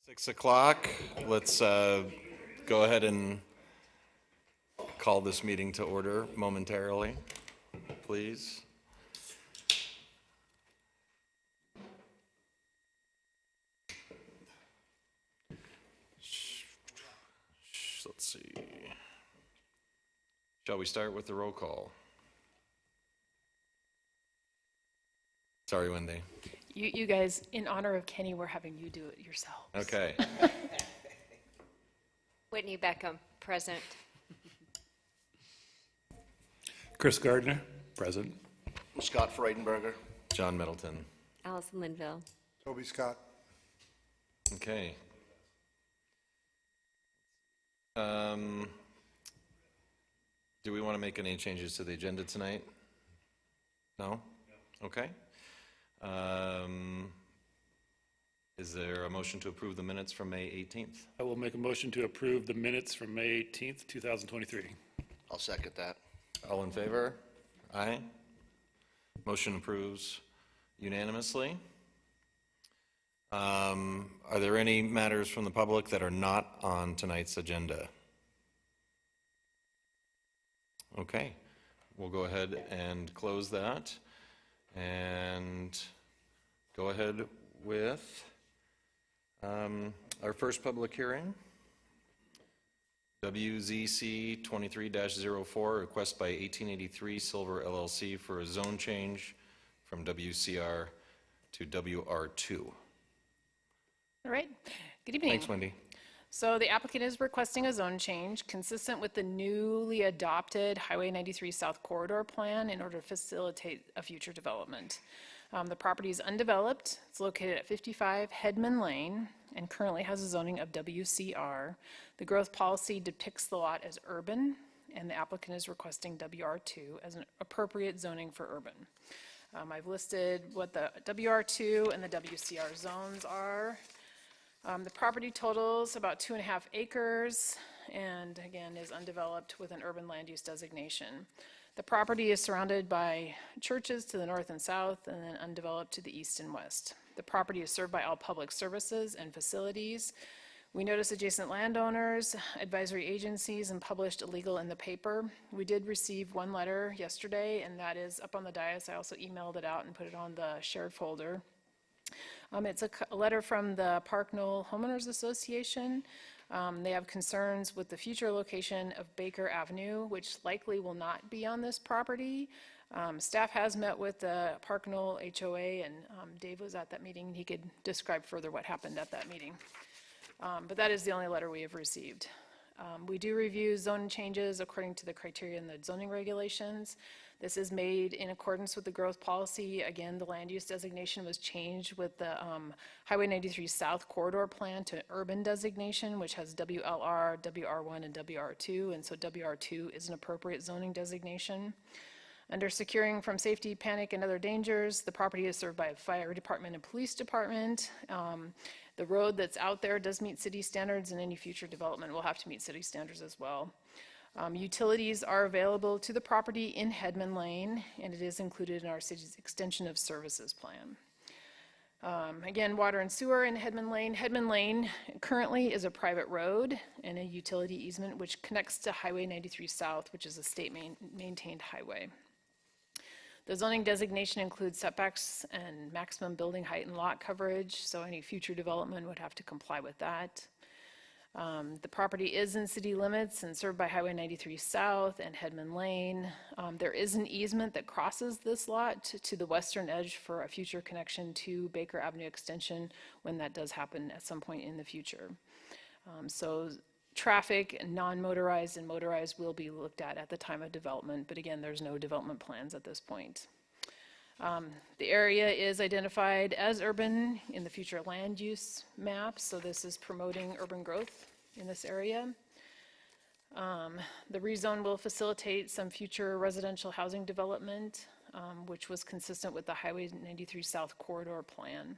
6 o'clock. Let's go ahead and call this meeting to order momentarily, please. Let's see. Shall we start with the roll call? Sorry, Wendy. You guys, in honor of Kenny, we're having you do it yourselves. Okay. Whitney Beckham, present. Chris Gardner, present. Scott Freidenberger. John Middleton. Allison Linville. Toby Scott. Okay. Do we want to make any changes to the agenda tonight? No? Okay. Is there a motion to approve the minutes from May 18th? I will make a motion to approve the minutes from May 18th, 2023. I'll second that. All in favor? Aye. Motion approves unanimously. Are there any matters from the public that are not on tonight's agenda? Okay, we'll go ahead and close that and go ahead with our first public hearing. WZC 23-04, request by 1883 Silver LLC for a zone change from WCR to WR2. All right. Good evening. Thanks, Wendy. So the applicant is requesting a zone change consistent with the newly adopted Highway 93 South Corridor Plan in order to facilitate a future development. The property is undeveloped. It's located at 55 Headman Lane and currently has a zoning of WCR. The growth policy depicts the lot as urban, and the applicant is requesting WR2 as an appropriate zoning for urban. I've listed what the WR2 and the WCR zones are. The property totals about 2.5 acres and again is undeveloped with an urban land use designation. The property is surrounded by churches to the north and south and then undeveloped to the east and west. The property is served by all public services and facilities. We noticed adjacent landowners, advisory agencies, and published a legal in the paper. We did receive one letter yesterday, and that is up on the dais. I also emailed it out and put it on the shared folder. It's a letter from the Park Knoll Homeowners Association. They have concerns with the future location of Baker Avenue, which likely will not be on this property. Staff has met with the Park Knoll HOA, and Dave was at that meeting, and he could describe further what happened at that meeting. But that is the only letter we have received. We do review zone changes according to the criteria in the zoning regulations. This is made in accordance with the growth policy. Again, the land use designation was changed with the Highway 93 South Corridor Plan to urban designation, which has WLR, WR1, and WR2, and so WR2 is an appropriate zoning designation. Under securing from safety, panic, and other dangers, the property is served by a fire department and police department. The road that's out there does meet city standards, and any future development will have to meet city standards as well. Utilities are available to the property in Headman Lane, and it is included in our city's extension of services plan. Again, water and sewer in Headman Lane. Headman Lane currently is a private road and a utility easement which connects to Highway 93 South, which is a state maintained highway. The zoning designation includes setbacks and maximum building height and lot coverage, so any future development would have to comply with that. The property is in city limits and served by Highway 93 South and Headman Lane. There is an easement that crosses this lot to the western edge for a future connection to Baker Avenue Extension when that does happen at some point in the future. So traffic, non-motorized and motorized will be looked at the time of development, but again, there's no development plans at this point. The area is identified as urban in the future land use map, so this is promoting urban growth in this area. The rezone will facilitate some future residential housing development, which was consistent with the Highway 93 South Corridor Plan.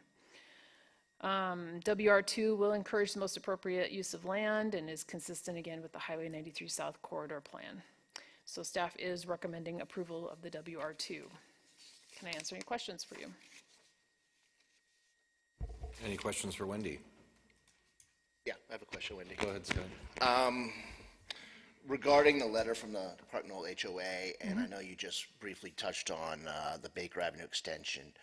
WR2 will encourage the most appropriate use of land and is consistent again with the Highway 93 South Corridor Plan. So staff is recommending approval of the WR2. Can I answer any questions for you? Any questions for Wendy? Yeah, I have a question, Wendy. Go ahead, Scott. Regarding the letter from the Park Knoll HOA, and I know you just briefly touched on the Baker Avenue extension.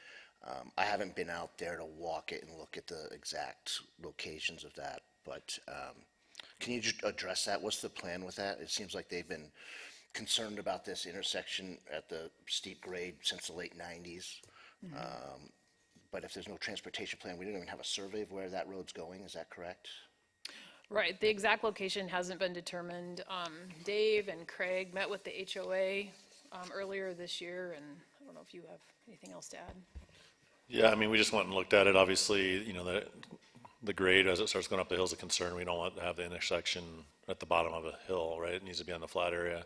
I haven't been out there to walk it and look at the exact locations of that, but can you just address that? What's the plan with that? It seems like they've been concerned about this intersection at the steep grade since the late 90s. But if there's no transportation plan, we don't even have a survey of where that road's going, is that correct? Right, the exact location hasn't been determined. Dave and Craig met with the HOA earlier this year, and I don't know if you have anything else to add. Yeah, I mean, we just went and looked at it. Obviously, you know, the grade as it starts going up the hill is a concern. We don't want to have the intersection at the bottom of a hill, right? It needs to be on the flat area.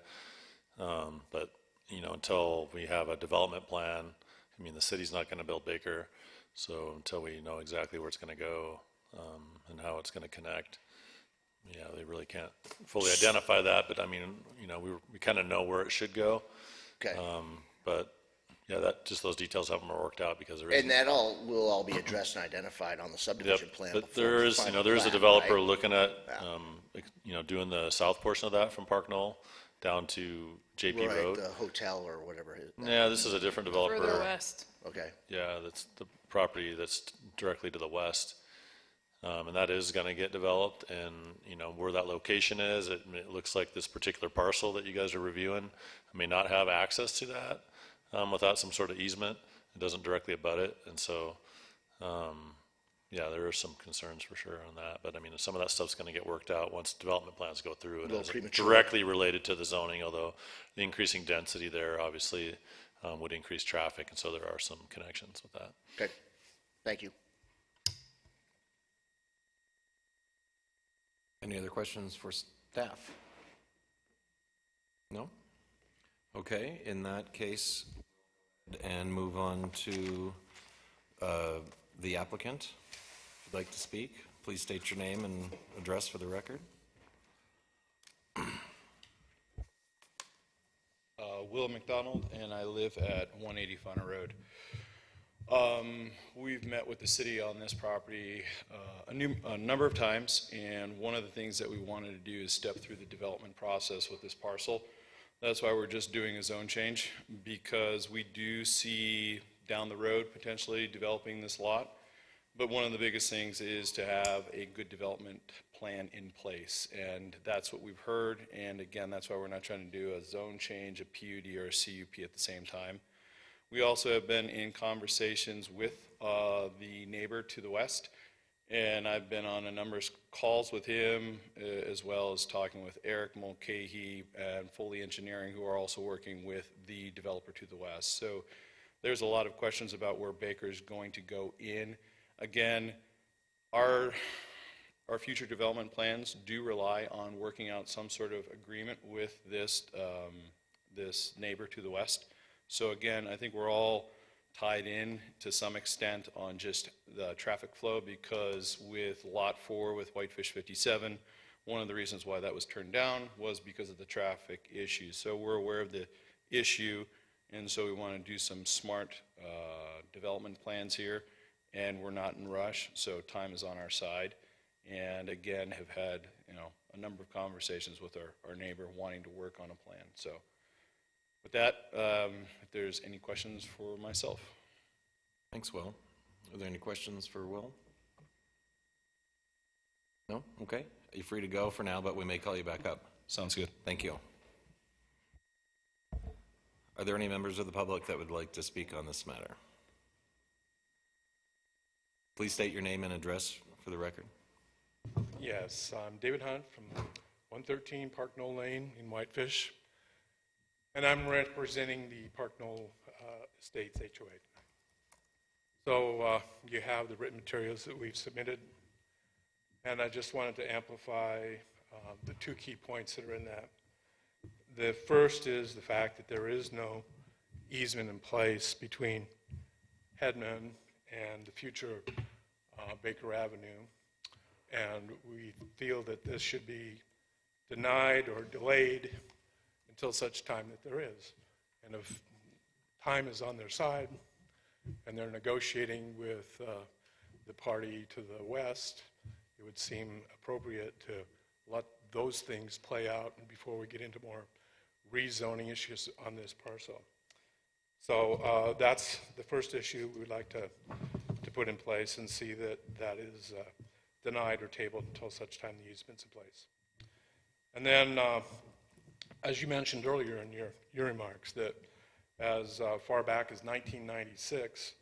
But, you know, until we have a development plan, I mean, the city's not going to build Baker. So until we know exactly where it's going to go and how it's going to connect, yeah, they really can't fully identify that. But I mean, you know, we kind of know where it should go. Okay. But yeah, just those details haven't been worked out because there And that will all be addressed and identified on the subdivision plan. But before there the is, you final know, there is a plat, developer right? looking at, you know, doing the south portion of that from Park Knoll down to JP Right, Road. the hotel or whatever. Yeah, this is a different developer. Further west. Okay. Yeah, that's the property that's directly to the west. And that is going to get developed, and, you know, where that location is, it looks like this particular parcel that you guys are reviewing may not have access to that without some sort of easement. It doesn't directly abut it, and so, yeah, there are some concerns for sure on that. But I mean, some of that stuff's going to get worked out once development plans go through. It little isn't premature. directly related to the zoning, although the increasing density there obviously would increase traffic, and so there are some connections with that. Okay. Thank you. Any other questions for staff? No? Okay, in that case, and move on to the applicant. If you'd like to speak, please state your name and address for the record. Will McDonald, and I live at 180 Funner Road. We've met with the city on this property a number of times, and one of the things that we wanted to do is step through the development process with this parcel. That's why we're just doing a zone change, because we do see down the road potentially developing this lot. But one of the biggest things is to have a good development plan in place, and that's what we've heard. And again, that's why we're not trying to do a zone change, a PUD, or a CUP at the same time. We also have been in conversations with the neighbor to the west, and I've been on a number of calls with him, as well as talking with Eric Mulcahy and Foley Engineering, who are also working with the developer to the west. So there's a lot of questions about where Baker's going to go in. Again, our future development plans do rely on working out some sort of agreement with this neighbor to the west. So again, I think we're all tied in to some extent on just the traffic flow, because with Lot 4 with Whitefish 57, one of the reasons why that was turned down was because of the traffic issues. So we're aware of the issue, and so we want to do some smart development plans here, and we're not in rush, so time is on our side. And again, have had, you know, a number of conversations with our neighbor wanting to work on a plan. So with that, if there's any questions for myself. Thanks, Will. Are there any questions for Will? No? Okay. You're free to go for now, but we may call you back up. Sounds good. Thank you. Are there any members of the public that would like to speak on this matter? Please state your name and address for the record. Yes, I'm David Hunt from 113 Park Knoll Lane in Whitefish, and I'm representing the Park Knoll Estates HOA. So you have the written materials that we've submitted, and I just wanted to amplify the two key points that are in that. The first is the fact that there is no easement in place between Hedman and the future Baker Avenue, and we feel that this should be denied or delayed until such time that there is. And if time is on their side and they're negotiating with the party to the west, it would seem appropriate to let those things play out before we get into more rezoning issues on this parcel. So that's the first issue we would like to put in place and see that that is denied or tabled until such time the easement's in place. And then, as you mentioned earlier in your remarks, that as far back as 1996,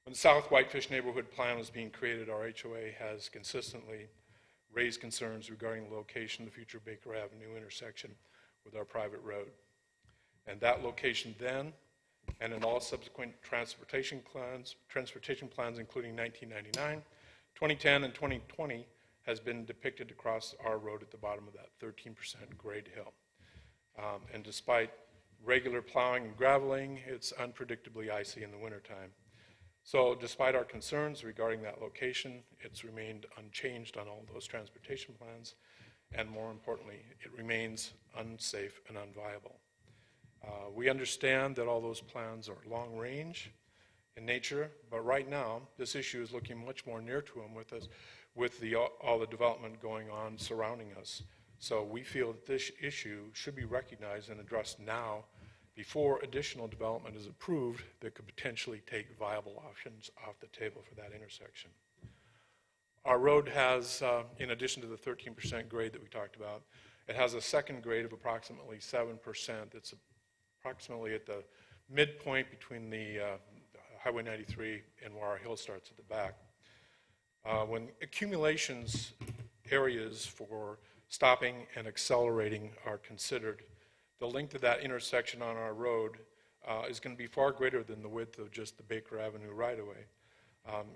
when the South Whitefish Neighborhood Plan was being created, our HOA has consistently raised concerns regarding the location of the future Baker Avenue intersection with our private road. And that location then, and in all subsequent transportation plans, including 1999, 2010, and 2020, has been depicted across our road at the bottom of that 13% grade hill. And despite regular plowing and graveling, it's unpredictably icy in the wintertime. So despite our concerns regarding that location, it's remained unchanged on all those transportation plans, and more importantly, it remains unsafe and unviable. We understand that all those plans are long range in nature, but right now, this issue is looking much more near to them with all the development going on surrounding us. So we feel that this issue should be recognized and addressed now before additional development is approved that could potentially take viable options off the table for that intersection. Our road has, in addition to the 13% grade that we talked about, it has a second grade of approximately 7% that's approximately at the midpoint between the Highway 93 and where our hill starts at the back. When accumulations areas for stopping and accelerating are considered, the length of that intersection on our road is going to be far greater than the width of just the Baker Avenue right-of-way.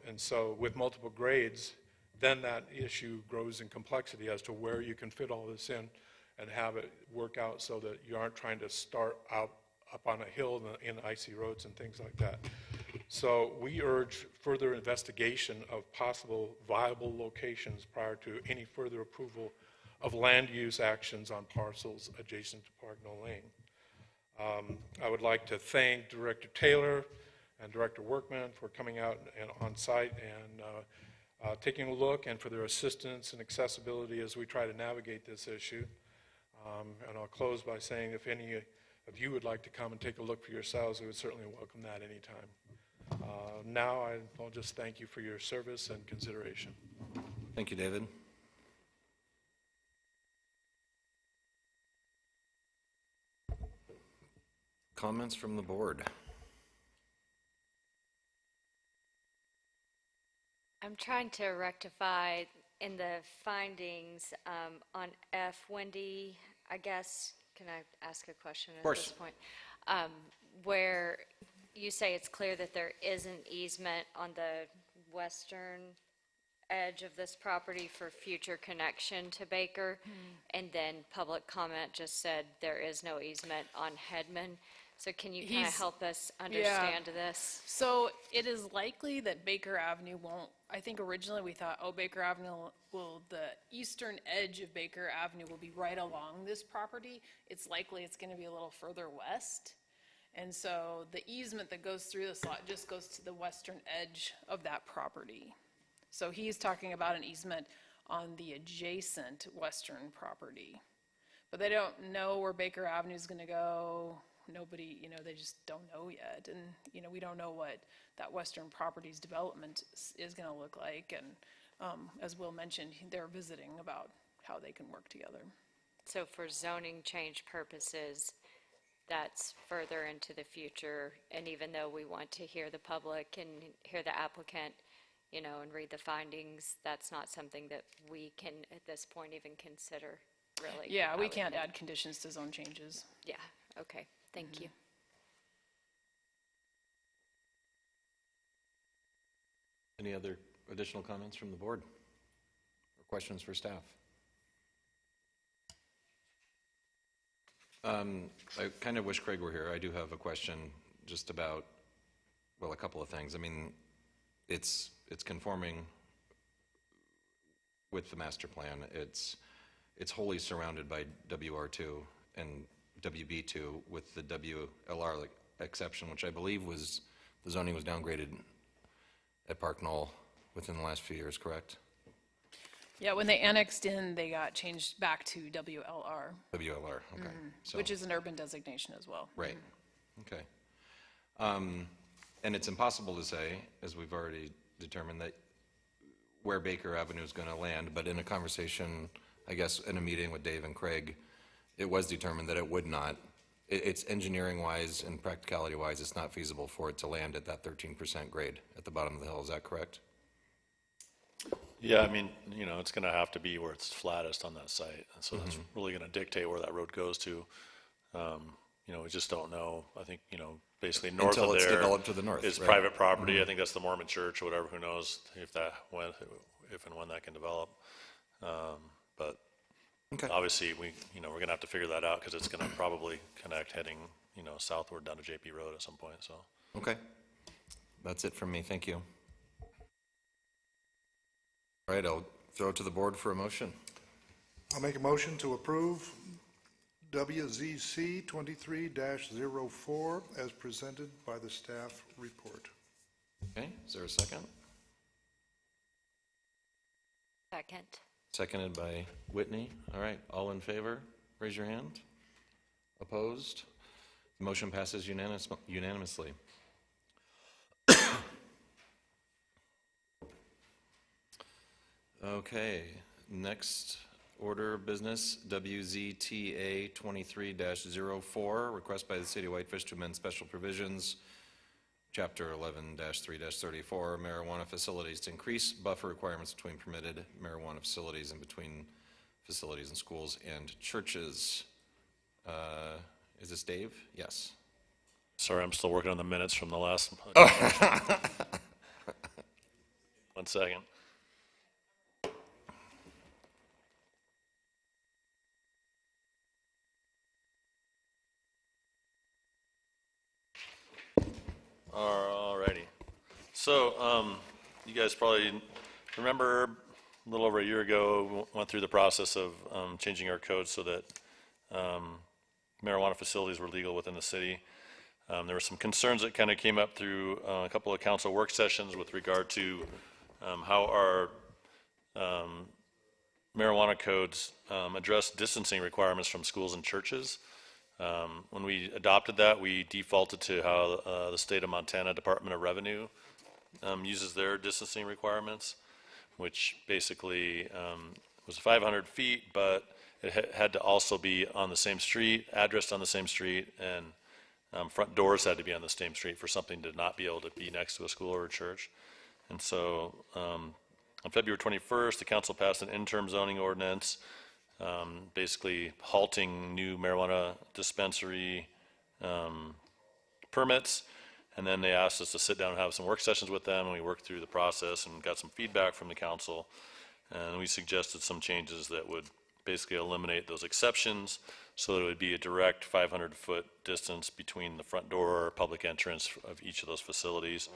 And so with multiple grades, then that issue grows in complexity as to where you can fit all this in and have it work out so that you aren't trying to start out up on a hill in icy roads and things like that. So we urge further investigation of possible viable locations prior to any further approval of land use actions on parcels adjacent to Parknell Lane. I would like to thank Director Taylor and Director Workman for coming out and on site and taking a look, and for their assistance and accessibility as we try to navigate this issue. And I'll close by saying if any of you would like to come and take a look for yourselves, we would certainly welcome that anytime. Now I'll just thank you for your service and consideration. Thank you, David. Comments from the board? I'm trying to rectify in the findings on F. Wendy, I guess, can I ask a question at this point? Where you say it's clear that there is an easement on the western edge of this property for future connection to Baker, and then public comment just said there is no easement on Hedman. So can you kind of help us understand this? So it is likely that Baker Avenue won't, I think originally we thought, oh, Baker Avenue the eastern edge of Baker Avenue will be right along this property. It's likely it's going to be a little further west. And so the easement that goes through this lot just goes to the western edge of that property. So he's talking about an easement on the adjacent western property. But they don't know where Baker Avenue is going to go. Nobody, they just don't know yet. And, we don't know what that western property's development is going to look like. And as Will mentioned, they're visiting about how they can work together. So for zoning change purposes, that's further into the future. And even though we want to hear the public and hear the applicant, and read the findings, that's not something that we can, at this point, even consider, really. Yeah, we can't add conditions to zone changes. Yeah, okay, thank you. Any other additional comments from the board or questions for staff? I kind of wish Craig were here. I do have a question just about, well, a couple of things. I mean, it's conforming with the master plan. It's wholly surrounded by WR2 and WB2 with the WLR exception, which I believe was, the zoning was downgraded at Park Knoll within the last few years, correct? Yeah, when they annexed in, they got changed back to WLR, WLR, okay. So, which is an urban designation as well. right, okay. And it's impossible to say, as we've already determined, that where Baker Avenue is going to land, but in a conversation, I guess, in a meeting with Dave and Craig, it was determined that it would not, it's engineering-wise and practicality-wise, it's not feasible for it to land at that 13% grade at the bottom of the hill, is that correct? Yeah, I mean, you know, it's gonna have to be where it's flattest on that site, and so that's really gonna dictate where that road goes to. You know, we just don't know. I think, you know, basically north of Until there. it's developed to the north, It's right? private property. I think that's the Mormon church or whatever, who knows if and when that can develop. But Okay. obviously, you know, we're gonna have to figure that out, because it's gonna probably connect heading, you know, southward down to JP Road at some point, so. Okay. That's it from me, thank you. All right, I'll throw it to the board for a motion. I'll make a motion to approve WZC 23-04 as presented by the staff report. Okay, is there a second? Second. Seconded by Whitney. All right, all in favor, raise your hand. Opposed? The motion passes unanimously. Okay, next order of business, WZTA 23-04, request by the City of Whitefish to amend special provisions, Chapter 11-3-34, marijuana facilities, to increase buffer requirements between permitted marijuana facilities and between facilities and schools and churches. Is this Dave? Yes. Sorry, I'm still working on the minutes from the last. 1 second. Alrighty. So, you guys probably remember a little over a year ago, we went through the process of changing our code so that marijuana facilities were legal within the city. There were some concerns that kind of came up through a couple of council work sessions with regard to how our marijuana codes address distancing requirements from schools and churches. When we adopted that, we defaulted to how the state of Montana Department of Revenue uses their distancing requirements, which basically was 500 feet, but it had to also be on the same street, addressed on the same street, and front doors had to be on the same street for something to not be able to be next to a school or a church. And so on February 21st, the council passed an interim zoning ordinance basically halting new marijuana dispensary permits. And then they asked us to sit down and have some work sessions with them, and we worked through the process and got some feedback from the council. And we suggested some changes that would basically eliminate those exceptions so that it would be a direct 500-foot distance between the front door or public entrance of each of those facilities.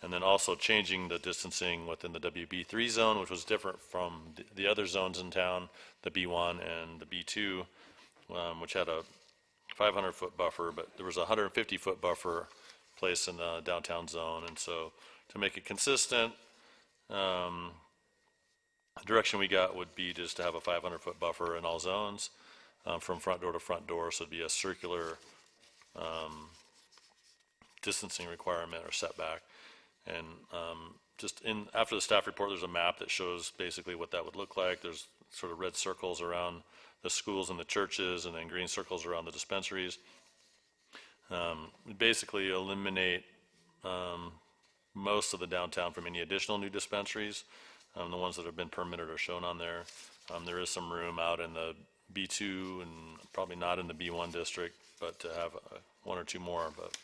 And then also changing the distancing within the WB3 zone, which was different from the other zones in town, the B1 and the B2, which had a 500-foot buffer, but there was a 150-foot buffer placed in the downtown zone. And so to make it consistent, the direction we got would be just to have a 500-foot buffer in all zones from front door to front door, so it'd be a circular distancing requirement or setback. And just after the staff report, there's a map that shows basically what that would look like. There's sort of red circles around the schools and the churches, and then green circles around the dispensaries. We basically eliminate most of the downtown from any additional new dispensaries. The ones that have been permitted are shown on there. There is some room out in the B2 and probably not in the B1 district, but to have one or two more. But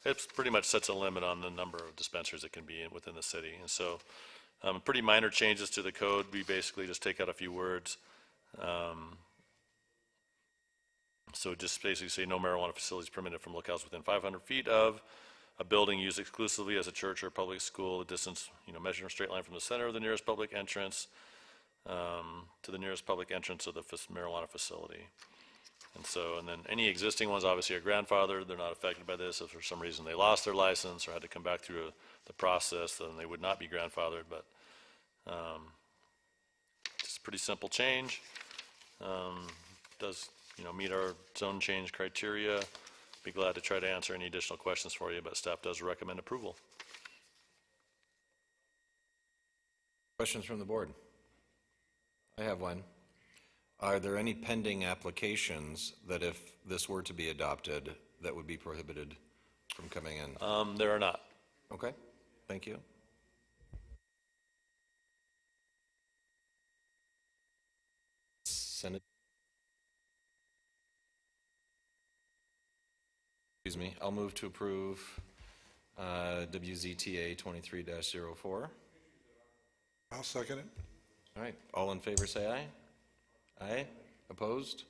it pretty much sets a limit on the number of dispensaries that can be within the city. And so pretty minor changes to the code. We basically just take out a few words. So just basically say no marijuana facilities permitted from locales within 500 feet of a building used exclusively as a church or public school. A distance, measured in a straight line from the center of the nearest public entrance to the nearest public entrance of the marijuana facility. And then any existing ones obviously are grandfathered. They're not affected by this. If for some reason they lost their license or had to come back through the process, then they would not be grandfathered. But pretty simple change. Does, meet our zone change criteria. Be glad to try to answer any additional questions for you, but staff does recommend approval. Questions from the board? I have one. Are there any pending applications that if this were to be adopted, that would be prohibited from coming in? There are not. Okay, thank you. Senate. Excuse me, I'll move to approve WZTA 23-04. I'll second it. All right, all in favor say aye. Aye, opposed?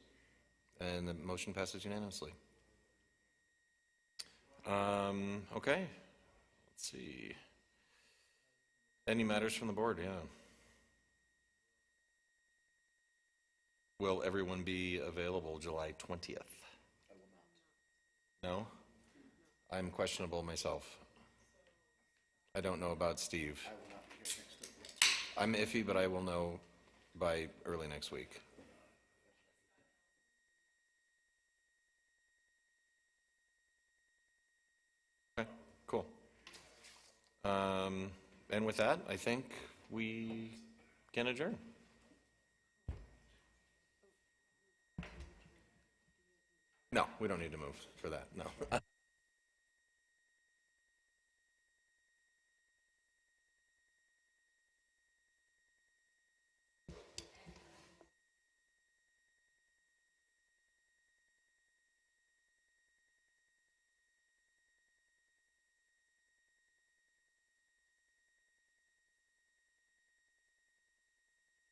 And the motion passes unanimously. Okay, let's see. Any matters from the board? Yeah. Will everyone be available July 20th? I will not. No? I'm questionable myself. I don't know about Steve. I will not be here next week. I'm iffy, but I will know by early next week. Okay, cool. And with that, I think we can adjourn. No, we don't need to move for that, no.